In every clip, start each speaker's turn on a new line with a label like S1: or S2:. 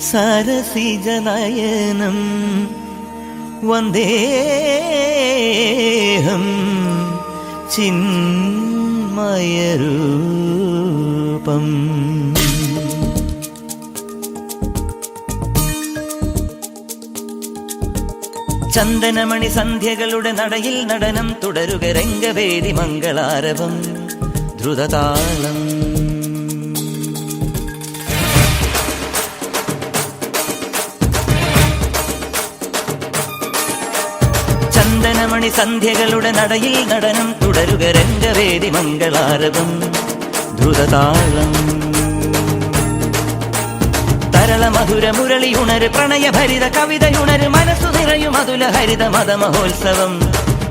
S1: സരസിജനയനം വന്ദേഹം ചിന്മയരൂപം. ചന്ദനമണി സന്ധ്യകളുടെ നടയിൽ നടനം തുടരുക രംഗവേദി മംഗളാരവം ദ്രുതതാളം. ചന്ദനമണി സന്ധ്യകളുടെ നടയിൽ നടനം തുടരുക രംഗവേദി മംഗളാരവം ദ്രുതതാളം. തരള മധുര മുരളിയുണര് പ്രണയഭരിത കവിതയുണര് മനസ്സു നിറയും അതുല ഹരിത മതമഹോത്സവം.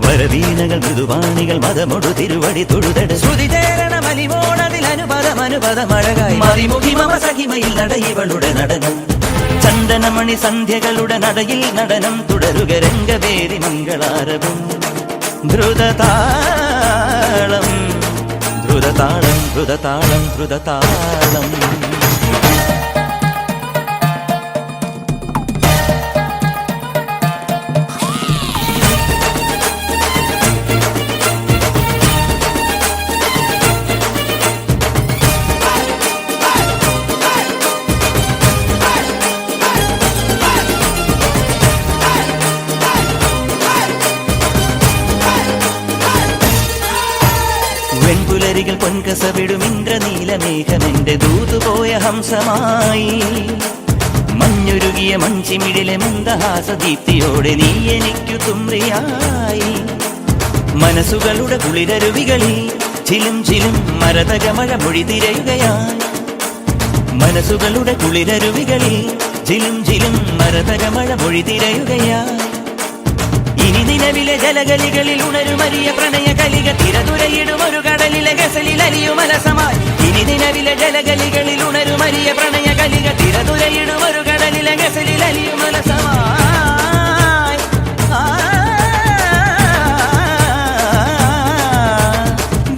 S1: വരവീണകൾ മൃദുവാണികൾ മതമൊടു തിരുവടി തൊഴുതട് ശ്രുതിചേരണ മലിമോണതിൽ അനുപദമഴകായി മറിമുഖി മമ സഖിമയിൽ നടയിവളുടെ നടനം. ചന്ദനമണി സന്ധ്യകളുടെ നടയിൽ നടനം തുടരുക രംഗവേദി മംഗളാരവം ദ്രുതതാളം ദ്രുതതാളം ദ്രുതതാളം ദ്രുതതാളം. വെൺപുലരികൾ പൊൻകസവിടും ഇന്ദ്രനീലമേഘമെന്റെ ദൂതുപോയ ഹംസമായി. മഞ്ഞുരുകിയ മഞ്ചിമിഴിലെ മന്ദഹാസദീപ്തിയോടെ നീ എനിക്കു തുമ്രിയായി. മനസ്സുകളുടെ കുളിരരുവികളിൽ ചിലും ചിലും മരതകമഴ മൊഴി തിരയുകയായി. മനസ്സുകളുടെ കുളിരരുവികളിൽ ചിലും ചിലും മരതകമഴ മൊഴി തിരയുകയായി. ഇനി നിലവിലെ ജലഗലികളിൽ ഉണരുമരിയ പ്രണയ കലിക തിരതുരയിടും ഒരു കടലിലെ ഗസലിൽ അലിയുമലസമായി. ഇനി നിലവിലെ ജലഗലികളിൽ ഉണരുമരിയ പ്രണയ കലിക തിരതുരയിടും ഒരു കടലിലെ ഗസലിൽ അലിയുമലസമായി.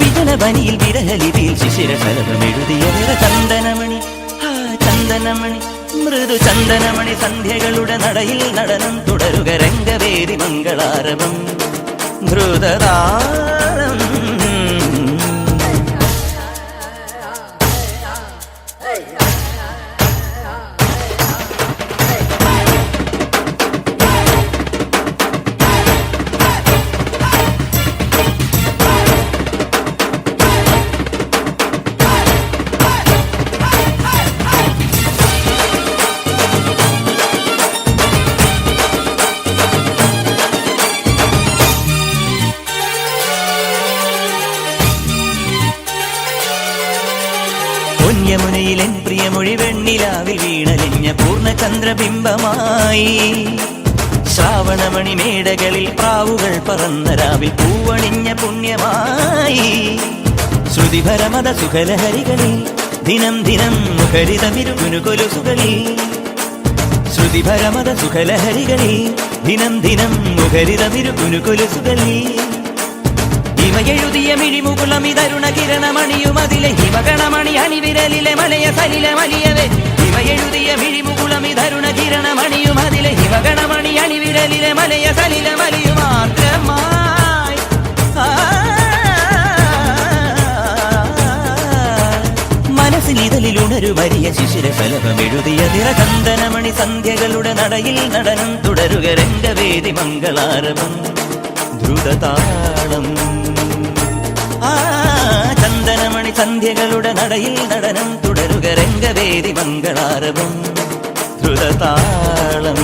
S1: വിജനവനിയിൽ വിരഹലിതിയിൽ ശിശിരശലഭമെഴുതിയ നിറ ചന്ദനമണി ചന്ദനമണി മൃദു ചന്ദനമണി സന്ധ്യകളുടെ നടയിൽ നടനം തുടരുക രംഗവേദി മംഗളാരവം ദ്രുതതാളം. യമുനയിലെൻ പ്രിയമൊഴി വെണ്ണിലാവിൽ വീണലിഞ്ഞ പൂർണ്ണചന്ദ്രബിംബമായി. ശ്രാവണമണി മേടകളിൽ പ്രാവുകൾ പറന്ന രാവിൽ പൂവണിഞ്ഞ പുണ്യമായി. ശ്രുതിഭരമത സുഖലഹരികളിൽ ദിനം ദിനം മുഖരിതമിരുകുനുകൊലുസുകളിൽ. ശ്രുതിഭരമത സുഖലഹരികളിൽ ദിനം ദിനം മുഖരിതമിരുകുനുകൊലുസുകളിൽ. ഹിമയെഴുതിയ മിഴിമുകുളമിതരുണ കിരണമണിയുമതിലെ ഹിമകണമണി അണിവിരലിലെ മലയ സലിലെ മലിയവേ. ഹിമയെഴുതിയ മിഴിമുകുളമിതരുണ കിരണമണിയുമതിലെ ഹിമകണമണി അണിവിരലിലെ മലയ സലിലെ മലിയുമാത്രമായി. മനസ്സിൽ ഇതലിൽ ഉണരുമരിയ ശിശിരഫലമെഴുതിയ നിറചന്ദനമണി സന്ധ്യകളുടെ നടയിൽ നടനം തുടരുക രംഗവേദി മംഗളാരവം ദ്രുതതാളം. ചന്ദനമണി സന്ധ്യകളുടെ നടയിൽ നടനം തുടരുക രംഗവേദി മംഗളാരവം ദ്രുതതാളം.